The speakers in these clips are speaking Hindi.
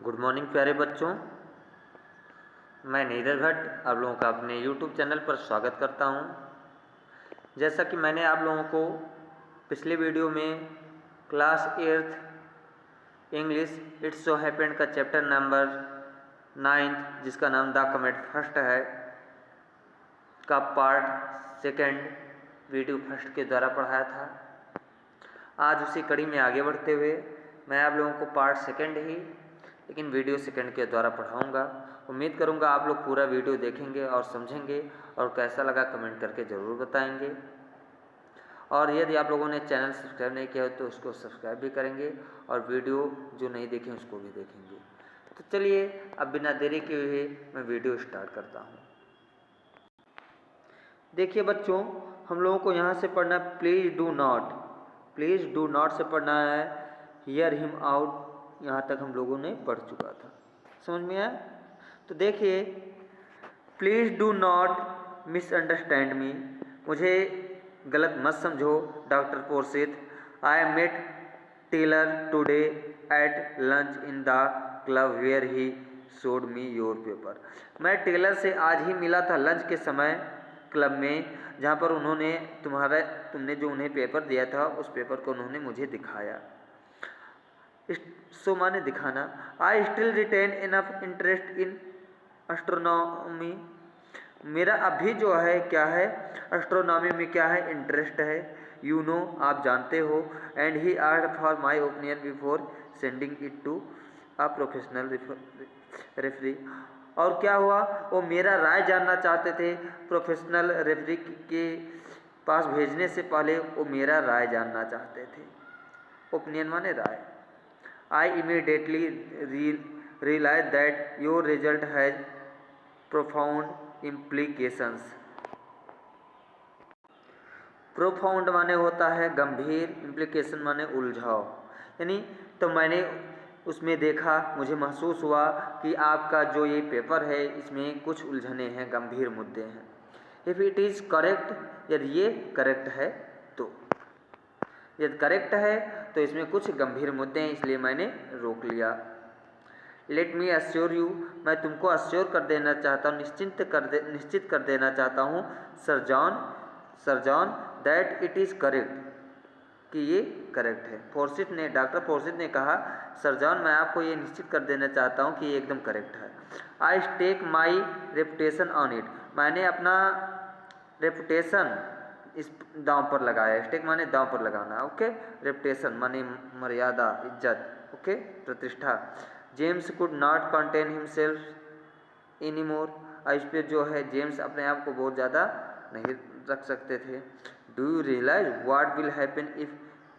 गुड मॉर्निंग प्यारे बच्चों। मैं नीरज भट्ट आप लोगों का अपने यूट्यूब चैनल पर स्वागत करता हूं। जैसा कि मैंने आप लोगों को पिछले वीडियो में class 8th English it's so happened का चैप्टर नंबर 9 जिसका नाम द कमेट फर्स्ट है का पार्ट सेकंड वीडियो फर्स्ट के द्वारा पढ़ाया था। आज उसी कड़ी में आगे बढ़ते हुए मैं आप लोगों को पार्ट सेकंड ही लेकिन वीडियो सेकंड के द्वारा पढ़ाऊंगा। उम्मीद करूंगा आप लोग पूरा वीडियो देखेंगे और समझेंगे और कैसा लगा कमेंट करके ज़रूर बताएंगे। और यदि आप लोगों ने चैनल सब्सक्राइब नहीं किया हो तो उसको सब्सक्राइब भी करेंगे और वीडियो जो नहीं देखे उसको भी देखेंगे। तो चलिए अब बिना देरी के हुए मैं वीडियो स्टार्ट करता हूँ। देखिए बच्चों, हम लोगों को यहाँ से पढ़ना प्लीज़ डू नॉट से पढ़ना है हियर हिम आउट। यहाँ तक हम लोगों ने पढ़ चुका था, समझ में आया? तो देखिए, please do not misunderstand me, मुझे गलत मत समझो doctor Porsit. I met Taylor today at lunch in the club where he showed me your paper. मैं टेलर से आज ही मिला था लंच के समय क्लब में, जहाँ पर तुमने जो उन्हें पेपर दिया था उस पेपर को उन्होंने मुझे दिखाया। सो माने दिखाना। I still retain enough interest in astronomy, मेरा अभी जो है क्या है एस्ट्रोनॉमी में क्या है इंटरेस्ट है। यू नो, आप जानते हो। And he asked for my opinion before sending it to a professional referee. और क्या हुआ, वो मेरा राय जानना चाहते थे। प्रोफेशनल रेफरी के पास भेजने से पहले वो मेरा राय जानना चाहते थे। ओपिनियन माने राय। I immediately realized that your result has profound implications. Profound माने होता है गंभीर, इम्प्लीकेशन माने उलझाव। यानी तो मैंने उसमें देखा, मुझे महसूस हुआ कि आपका जो ये पेपर है इसमें कुछ उलझने हैं, गंभीर मुद्दे हैं। इफ़ इट इज़ करेक्ट, यदि ये करेक्ट है तो, यदि करेक्ट है तो इसमें कुछ गंभीर मुद्दे हैं, इसलिए मैंने रोक लिया। लेट मी अश्योर यू, मैं तुमको अश्योर कर देना चाहता हूँ, निश्चित कर देना चाहता हूँ sir John that it is correct, कि ये करेक्ट है। डॉक्टर फोर्सिथ ने कहा, सर जॉन मैं आपको ये निश्चित कर देना चाहता हूँ कि ये एकदम करेक्ट है। I stake my reputation on it, मैंने अपना रेपुटेशन इस दांव पर लगाया। स्टेक माने दांव पर लगाना, ओके। रेपुटेशन माने मर्यादा, इज्जत, ओके, प्रतिष्ठा। James could not contain himself any more, इस पर जो है जेम्स अपने आप को बहुत ज़्यादा नहीं रख सकते थे। Do you realise what will happen if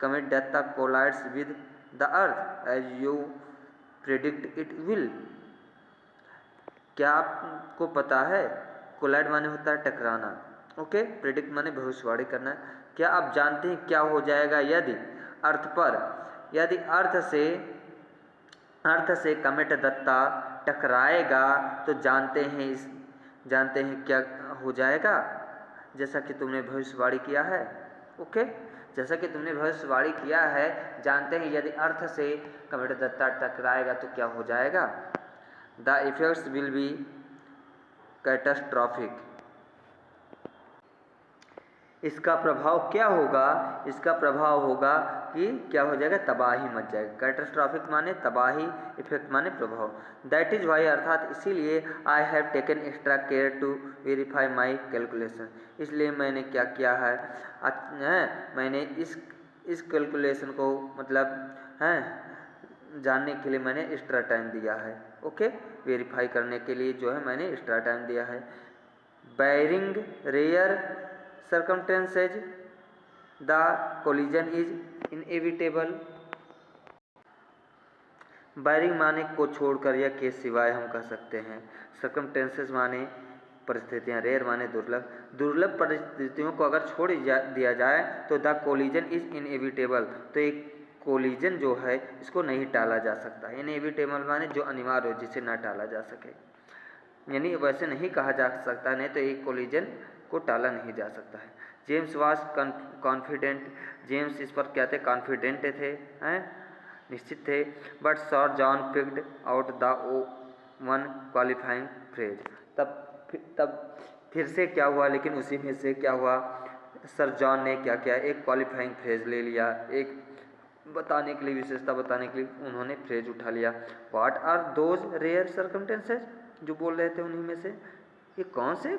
comet death collides with the earth as you predict it will. क्या आपको पता है, कोलाइड माने होता है टकराना, ओके। प्रेडिक्ट माने भविष्यवाणी करना। क्या आप जानते हैं क्या हो जाएगा यदि अर्थ से कमेट दत्ता टकराएगा, तो जानते हैं क्या हो जाएगा, जैसा कि तुमने भविष्यवाणी किया है, ओके। जैसा कि तुमने भविष्यवाणी किया है, जानते हैं यदि अर्थ से कमेट दत्ता टकराएगा तो क्या हो जाएगा। The effects will be catastrophic, इसका प्रभाव क्या होगा, इसका प्रभाव होगा कि क्या हो जाएगा, तबाही मच जाएगा। कैटास्ट्रॉफिक माने तबाही, इफेक्ट माने प्रभाव। दैट इज वाई, अर्थात इसीलिए I have taken extra care to verify my calculation, इसलिए मैंने क्या किया है, मैंने इस कैलकुलेशन को मतलब जानने के लिए मैंने एक्स्ट्रा टाइम दिया है, ओके। वेरीफाई करने के लिए जो है मैंने एक्स्ट्रा टाइम दिया है। Barring rare circumstances the collision is inevitable। Barring माने को छोड़कर या के सिवाय हम कह सकते हैं। सर्कमटेंसेस माने परिस्थितियाँ, रेयर माने दुर्लभ परिस्थितियों को अगर छोड़ दिया जाए तो द कोलिजन इज इनएविटेबल, तो एक कोलिजन जो है इसको नहीं टाला जा सकता। इनएविटेबल माने जो अनिवार्य हो, जिसे ना टाला जा सके, यानी वैसे नहीं कहा जा सकता, नहीं तो एक कोलिजन को टाला नहीं जा सकता है। जेम्स वाज कॉन्फिडेंट, जेम्स इस पर क्या थे, कॉन्फिडेंट थे, निश्चित थे। But sir John picked out the one qualifying phrase. तब फिर से क्या हुआ, लेकिन उसी में से क्या हुआ, सर जॉन ने क्या किया, एक क्वालिफाइंग फ्रेज ले लिया, एक बताने के लिए, विशेषता बताने के लिए उन्होंने फ्रेज उठा लिया। What are those rare circumstances, जो बोल रहे थे उन्हीं में से, ये कौन से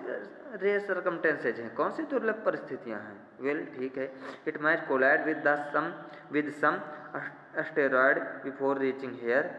रेयर सर्कमटेंसेज हैं, कौन सी दुर्लभ परिस्थितियां हैं। वेल ठीक है, it might collide with some asteroid before reaching here.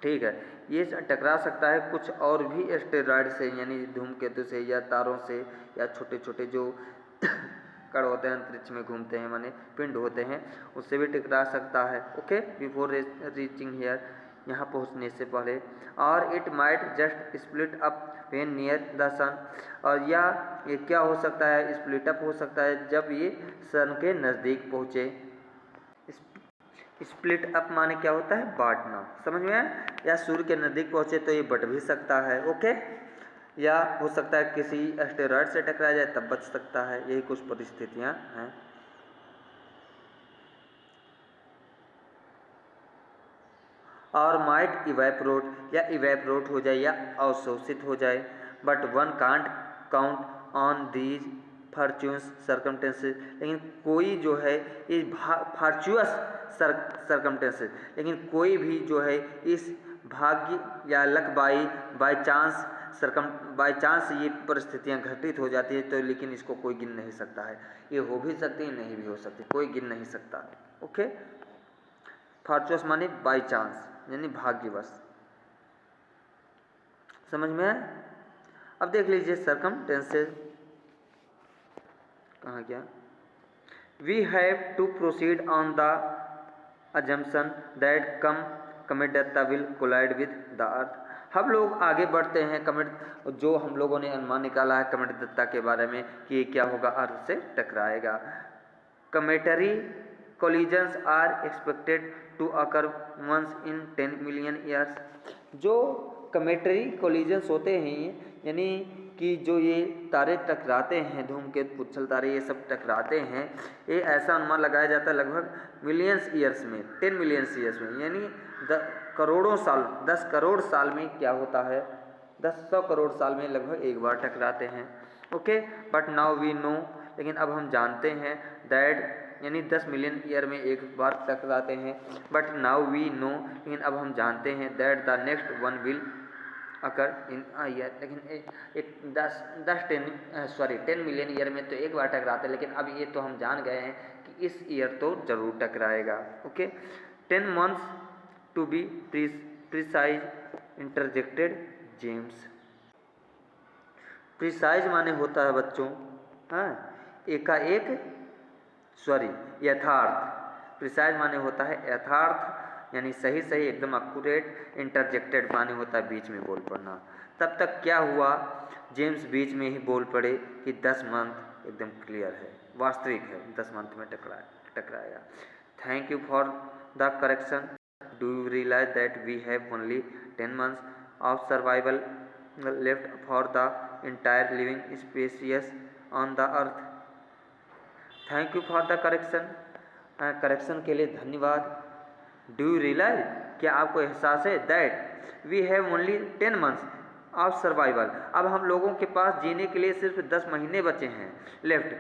ठीक है, ये टकरा सकता है कुछ और भी एस्टेरॉयड से, यानी धूमकेतु से या तारों से या छोटे छोटे जो कण होते हैं अंतरिक्ष में घूमते हैं, माने पिंड होते हैं, उससे भी टकरा सकता है। ओके, बिफोर रीचिंग हेयर, यहाँ पहुँचने से पहले। और it might just split up when near the sun, और या ये क्या हो सकता है, स्प्लिट अप हो सकता है जब ये सन के नज़दीक पहुँचे। स्प्लिट अप माने क्या होता है, बांटना, समझ में आया। या सूर्य के नज़दीक पहुँचे तो ये बट भी सकता है। ओके, या हो सकता है किसी एस्टेरॉयड से टकरा जाए तब बच सकता है। यही कुछ परिस्थितियां हैं। और माइट इवेपोरेट, या इवेपोरेट हो जाए या अवशोषित हो जाए। But one can't count on these fortunes circumstances, लेकिन कोई जो है इस फॉर्च्यूअस सर्कमटेंसेस, लेकिन कोई भी जो है इस भाग्य या लक बाई चांस ये परिस्थितियां घटित हो जाती है, तो लेकिन इसको कोई गिन नहीं सकता है। ये हो भी सकती है, नहीं भी हो सकती, कोई गिन नहीं सकता। ओके, फॉर्चूनस माने बाई चांस, यानी भाग्यवश, समझ में आया। अब देख लीजिए सर्कमटेंसेस कहाँ गया। We have to proceed on the assumption that comet will collide with the earth. हम लोग आगे बढ़ते हैं, कमेट जो हम लोगों ने अनुमान निकाला है कमेट दत्ता के बारे में कि ये क्या होगा, अर्थ से टकराएगा। Cometary collisions are expected to occur once in 10 million years. जो कमेटरी कोलिजन्स होते हैं, यानी कि जो ये तारे टकराते हैं, धूमकेतु पुच्छल तारे ये सब टकराते हैं, ये ऐसा अनुमान लगाया जाता है लगभग मिलियंस ईयर्स में, 10 मिलियंस ईयर्स में, यानी करोड़ों साल, 10 करोड़ साल में क्या होता है, 100 करोड़ साल में लगभग एक बार टकराते हैं। Okay, but now we know, लेकिन अब हम जानते हैं दैट, यानी 10 मिलियन ईयर में एक बार टकराते हैं। बट नाउ वी नो, लेकिन अब हम जानते हैं that the next one will occur in year, लेकिन 10 मिलियन ईयर में तो एक बार टकराते हैं, लेकिन अब ये तो हम जान गए हैं कि इस ईयर तो जरूर टकराएगा। Okay, 10 months to be precise, interjected James. Precise माने होता है बच्चों, हाँ, एकाएक, सॉरी, यथार्थ। प्रिसाइज माने होता है यथार्थ, यानी सही सही एकदम एक्यूरेट। इंटरजेक्टेड माने होता है बीच में बोल पड़ना। तब तक क्या हुआ, जेम्स बीच में ही बोल पड़े कि 10 मंथ एकदम क्लियर है, वास्तविक है, 10 मंथ में टकराएगा। Thank you for the correction. Do you realise that we have only 10 months of survival left for the entire living species on the earth. Thank you for the correction, correction के लिए धन्यवाद। डू यू रियलाइज, क्या आपको एहसास है, that we have only 10 months of survival, अब हम लोगों के पास जीने के लिए सिर्फ 10 महीने बचे हैं, left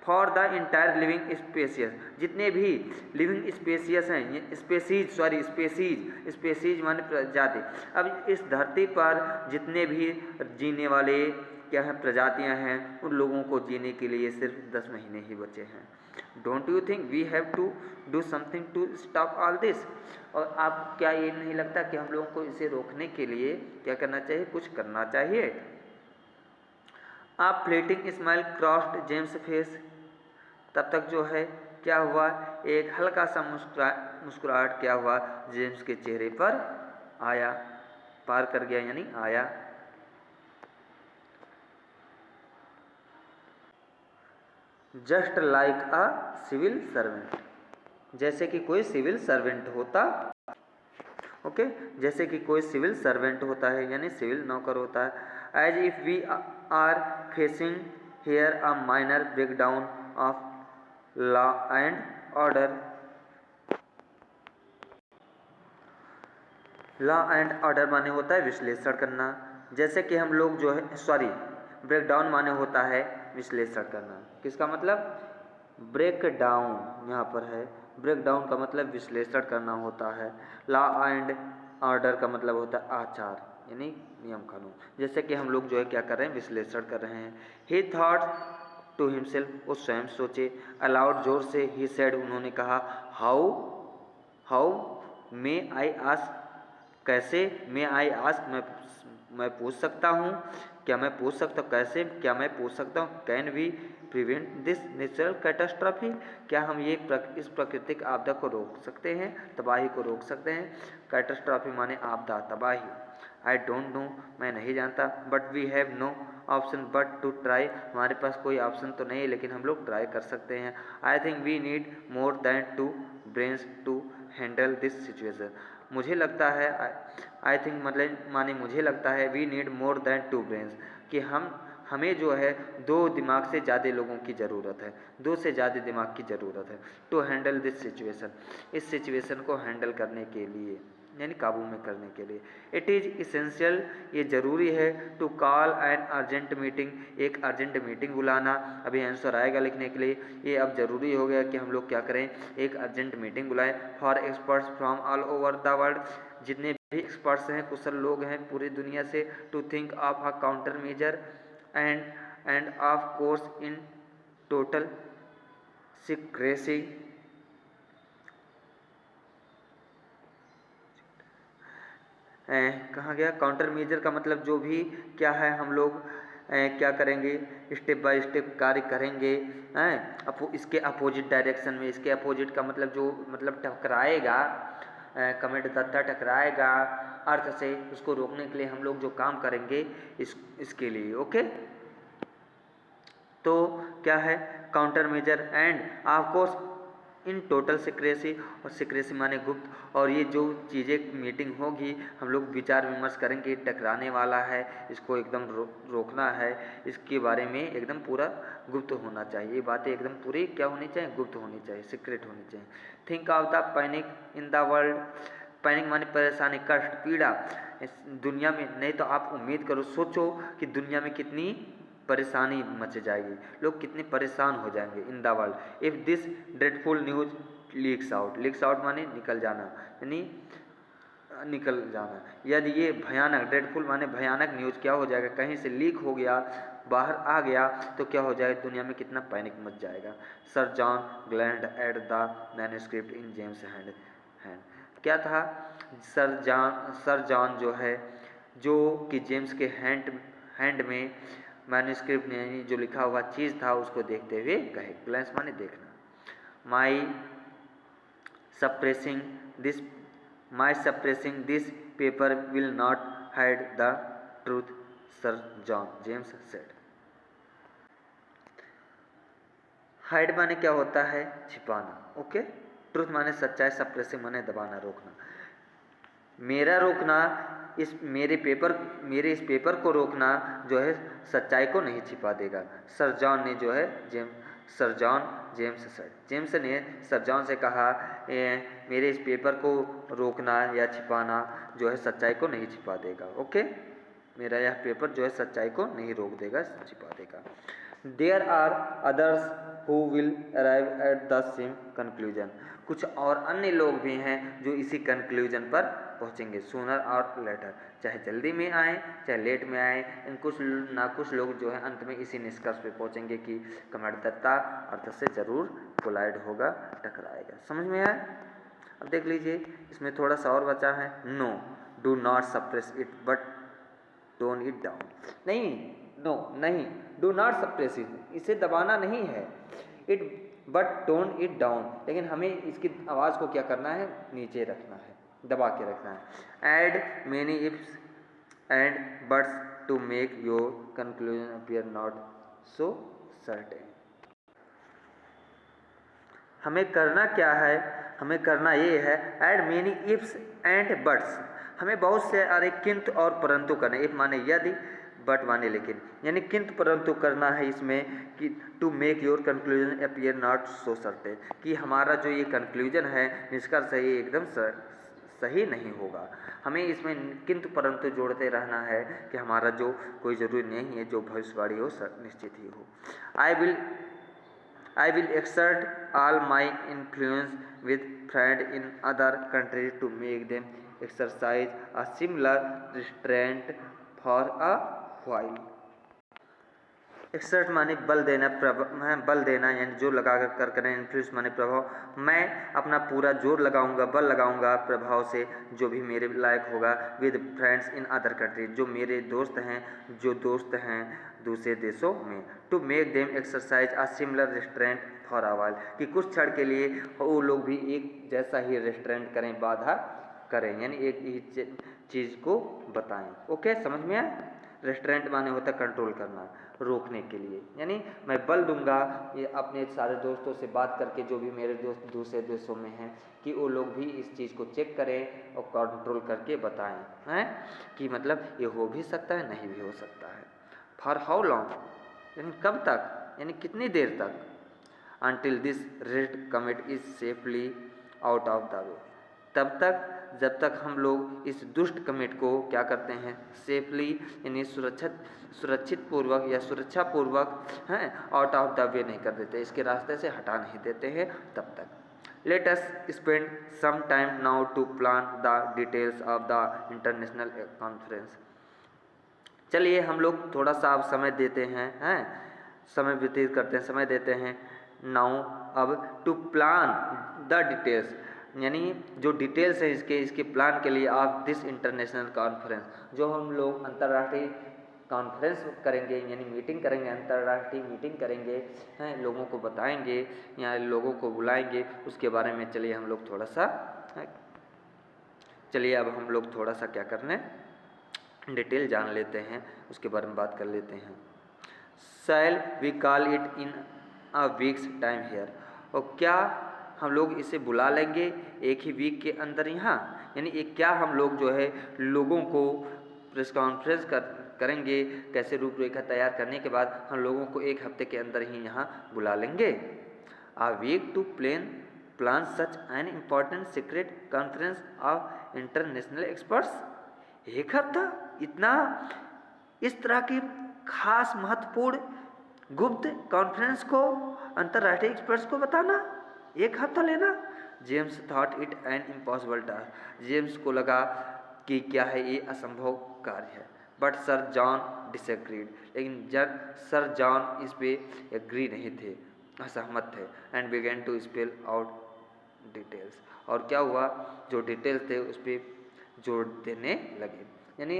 for the entire living species, जितने भी लिविंग स्पेसीज हैं, स्पेसीज माने प्रजाति। अब इस धरती पर जितने भी जीने वाले क्या है प्रजातियां हैं, उन लोगों को जीने के लिए सिर्फ 10 महीने ही बचे हैं। Don't you think we have to do something to stop all this. और आप क्या ये नहीं लगता कि हम लोगों को इसे रोकने के लिए क्या करना चाहिए, कुछ करना चाहिए। आप floating smile crossed James face, तब तक जो है क्या हुआ, एक हल्का सा मुस्कुराहट क्या हुआ जेम्स के चेहरे पर आया, पार कर गया यानी आया। Just like a civil servant, जैसे कि कोई सिविल सर्वेंट होता। ओके, जैसे कि कोई सिविल सर्वेंट होता है, यानी सिविल नौकर होता है। As if we are facing here a minor breakdown of law and order, law and order माने होता है विश्लेषण करना, जैसे कि हम लोग जो है ब्रेक डाउन माने होता है विश्लेषण करना। किसका मतलब? ब्रेक डाउन यहाँ पर है, ब्रेक डाउन का मतलब विश्लेषण करना होता है। लॉ एंड ऑर्डर का मतलब होता है आचार यानी नियम कानून, जैसे कि हम लोग जो है क्या कर रहे हैं, विश्लेषण कर रहे हैं। ही थॉट टू हिमसेल्फ, वो स्वयं सोचे। अलाउड, जोर से। ही सेड, उन्होंने कहा। How how may I ask, कैसे। मे आई आस्क, मैं पूछ सकता हूँ। क्या मैं पूछ सकता हूँ? कैसे क्या मैं पूछ सकता हूँ? Can we prevent this natural catastrophe, क्या हम ये इस प्राकृतिक आपदा को रोक सकते हैं, तबाही को रोक सकते हैं। कैटास्ट्रॉफी माने आपदा, तबाही। आई डोंट नो, मैं नहीं जानता। But we have no option but to try, हमारे पास कोई ऑप्शन तो नहीं है लेकिन हम लोग ट्राई कर सकते हैं। I think we need more than two brains to handle this situation, मुझे लगता है, आई थिंक मतलब माने मुझे लगता है, we need more than two brains, कि हमें जो है 2 दिमाग से ज़्यादा लोगों की ज़रूरत है, 2 से ज़्यादा दिमाग की ज़रूरत है। टू हैंडल दिस सिचुएशन, इस सिचुएशन को हैंडल करने के लिए यानी काबू में करने के लिए। इट इज़ इसेंशियल, ये ज़रूरी है। To call an urgent meeting, एक अर्जेंट मीटिंग बुलाना। अभी आंसर आएगा लिखने के लिए, ये अब ज़रूरी हो गया कि हम लोग क्या करें, एक अर्जेंट मीटिंग बुलाएं। For experts from all over the world, जितने भी एक्सपर्ट्स हैं, कुशल लोग हैं पूरी दुनिया से। To think of a counter measure and of course in total secrecy. कहाँ गया? काउंटर मेजर का मतलब जो भी क्या है, हम लोग क्या करेंगे, स्टेप बाय स्टेप कार्य करेंगे इसके अपोजिट डायरेक्शन में। इसके अपोजिट का मतलब जो मतलब टकराएगा, कमेंट तत्ता टकराएगा अर्थ से, उसको रोकने के लिए हम लोग जो काम करेंगे इसके लिए। ओके, तो क्या है, counter measure and of course in total secrecy, और सिक्रेसी माने गुप्त। और ये जो चीज़ें मीटिंग होगी, हम लोग विचार विमर्श करेंगे, टकराने वाला है, इसको एकदम रोकना है, इसके बारे में एकदम पूरा गुप्त होना चाहिए। ये बातें एकदम पूरी क्या होनी चाहिए, गुप्त होनी चाहिए, सीक्रेट होनी चाहिए। Think of the panic in the world, panic माने परेशानी, कष्ट, पीड़ा इस दुनिया में। नहीं तो आप उम्मीद करो, सोचो कि दुनिया में कितनी परेशानी मच जाएगी, लोग कितने परेशान हो जाएंगे in the world. If this dreadful news leaks out, leaks out माने निकल जाना, यानी निकल जाना। यदि ये भयानक, ड्रेडफुल माने भयानक न्यूज़ क्या हो जाएगा, कहीं से लीक हो गया, बाहर आ गया, तो क्या हो जाएगा, दुनिया में कितना पैनिक मच जाएगा। Sir John gland at the manuscript in James hand, क्या था, सर जॉन जो है, जो कि जेम्स के हैंड में मैन्युस्क्रिप्ट यानी जो लिखा हुआ चीज़ था उसको देखते हुए कहे। ग्लैंस माने देखना। My suppressing this paper will not hide the truth, sir John James said. Hide माने क्या होता है, छिपाना। ओके, ट्रूथ माने सच्चाई, सप्रेसिंग माने दबाना, रोकना। मेरा रोकना, मेरे इस पेपर को रोकना जो है सच्चाई को नहीं छिपा देगा। सर जॉन ने जो है sir John James said, James ने सर जॉन से कहा, मेरे इस पेपर को रोकना या छिपाना जो है सच्चाई को नहीं छिपा देगा। ओके, मेरा यह पेपर जो है सच्चाई को नहीं रोक देगा, छिपा देगा। There are others who will arrive at the same conclusion, कुछ और अन्य लोग भी हैं जो इसी कंक्लूजन पर पहुंचेंगे, सूनर और लेटर, चाहे जल्दी में आए चाहे लेट में आए, कुछ लोग जो है अंत में इसी निष्कर्ष पे पहुंचेंगे कि कमेट दत्ता अर्थ से जरूर कोलाइड होगा, टकराएगा। समझ में आया? अब देख लीजिए, इसमें थोड़ा सा और बचा है। No, do not suppress it but tone it down, नहीं, नो नहीं, डू नॉट सप्रेस इट, इसे दबाना नहीं है, it but tone it down, लेकिन हमें इसकी आवाज़ को क्या करना है, नीचे रखना है, दबा के रखना है। Add many ifs and buts to make your conclusion appear not so certain. हमें करना क्या है, हमें करना ये है, add many ifs and buts, हमें बहुत से अरे किंतु और परंतु करने, इफ माने यदि, बट माने लेकिन, यानी किंतु परंतु करना है इसमें कि to make your conclusion appear not so certain, कि हमारा जो ये कंक्लूजन है, निष्कर्ष है, ये एकदम सही नहीं होगा। हमें इसमें किंतु परंतु जोड़ते रहना है कि हमारा जो कोई ज़रूरी नहीं है जो भविष्यवाणी हो निश्चित ही हो। I will exert all my influence with friends in other countries to make them exercise a similar restraint for a while. Exert माने बल देना, बल देना यानी जोर लगा कर करें। इन्फ्लुएंस माने प्रभाव। मैं अपना पूरा जोर लगाऊंगा, बल लगाऊंगा प्रभाव से जो भी मेरे लायक होगा। With friends in other country, जो मेरे दोस्त हैं दूसरे देशों में। To make them exercise a similar restraint for a while, कि कुछ क्षण के लिए वो लोग भी एक जैसा ही रेस्ट्रेंट करें, बाधा करें, यानी एक ही चीज़ को बताएं। ओके, समझ में आया? रेस्ट्रेंट माने होता है कंट्रोल करना, रोकने के लिए। यानी मैं बल दूंगा ये अपने सारे दोस्तों से बात करके, जो भी मेरे दोस्त दूसरे देशों में हैं, कि वो लोग भी इस चीज़ को चेक करें और कंट्रोल करके बताएं, हैं कि मतलब ये हो भी सकता है, नहीं भी हो सकता है। फॉर हाउ लॉन्ग, यानी कब तक, यानी कितनी देर तक। Until this rest commit is safely out of the way, तब तक जब तक हम लोग इस दुष्ट कमिट को क्या करते हैं, सेफली यानी सुरक्षित पूर्वक या सुरक्षा पूर्वक हैं आउट ऑफ द वे नहीं कर देते, इसके रास्ते से हटा नहीं देते हैं, तब तक। Let us spend some time now to plan the details of the international conference. चलिए हम लोग थोड़ा सा अब समय देते हैं, समय व्यतीत करते हैं, समय देते हैं। नाउ अब टू प्लान द डिटेल्स, यानी जो डिटेल्स है इसके प्लान के लिए ऑफ दिस इंटरनेशनल कॉन्फ्रेंस, जो हम लोग अंतर्राष्ट्रीय कॉन्फ्रेंस करेंगे, यानी मीटिंग करेंगे, अंतर्राष्ट्रीय मीटिंग करेंगे, हैं लोगों को बताएंगे या लोगों को बुलाएंगे, उसके बारे में चलिए हम लोग थोड़ा सा, चलिए अब हम लोग थोड़ा सा क्या करने, डिटेल जान लेते हैं, उसके बारे में बात कर लेते हैं। Shall we call it in a week's time here, और क्या हम लोग इसे बुला लेंगे एक ही वीक के अंदर यहाँ, यानी एक क्या हम लोग जो है लोगों को प्रेस कॉन्फ्रेंस करेंगे, कैसे रूपरेखा तैयार करने के बाद हम लोगों को एक हफ्ते के अंदर ही यहाँ बुला लेंगे। A week to plan such an important secret conference of international experts, एक हफ्ता इतना इस तरह की खास महत्वपूर्ण गुप्त कॉन्फ्रेंस को अंतर्राष्ट्रीय एक्सपर्ट्स को बताना, एक हफ्ता लेना। James thought it an impossible task, James को लगा कि क्या है ये असंभव कार्य है। बट सर जॉन डिसएग्रीड, लेकिन जब सर जॉन इस पे एग्री नहीं थे, असहमत थे। And begin to spell out details, और क्या हुआ, जो डिटेल्स थे उस पर जोर देने लगे। यानी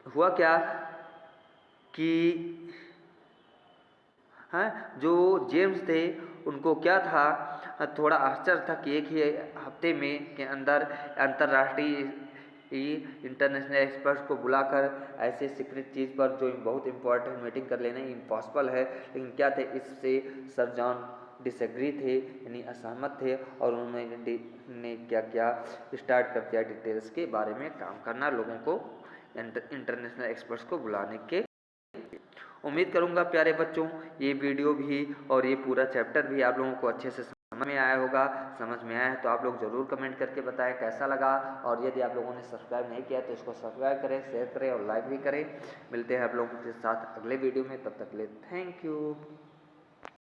हुआ क्या कि जो जेम्स थे उनको क्या था, थोड़ा आश्चर्य था कि एक ही हफ्ते में के अंदर अंतर्राष्ट्रीय इंटरनेशनल एक्सपर्ट्स को बुलाकर ऐसे सीक्रेट चीज़ पर जो बहुत इंपॉर्टेंट मीटिंग कर लेना इम्पॉसिबल है। लेकिन क्या थे, इससे सर जॉन डिसएग्री थे, यानी असहमत थे, और उन्होंने क्या क्या स्टार्ट कर दिया डिटेल्स के बारे में काम करना, लोगों को इंटरनेशनल एक्सपर्ट्स को बुलाने के। उम्मीद करूंगा प्यारे बच्चों ये वीडियो भी और ये पूरा चैप्टर भी आप लोगों को अच्छे से समझ में आया होगा। समझ में आया है तो आप लोग ज़रूर कमेंट करके बताएं कैसा लगा, और यदि आप लोगों ने सब्सक्राइब नहीं किया तो इसको सब्सक्राइब करें, शेयर करें और लाइक भी करें। मिलते हैं आप लोगों के साथ अगले वीडियो में, तब तक के लिए थैंक यू।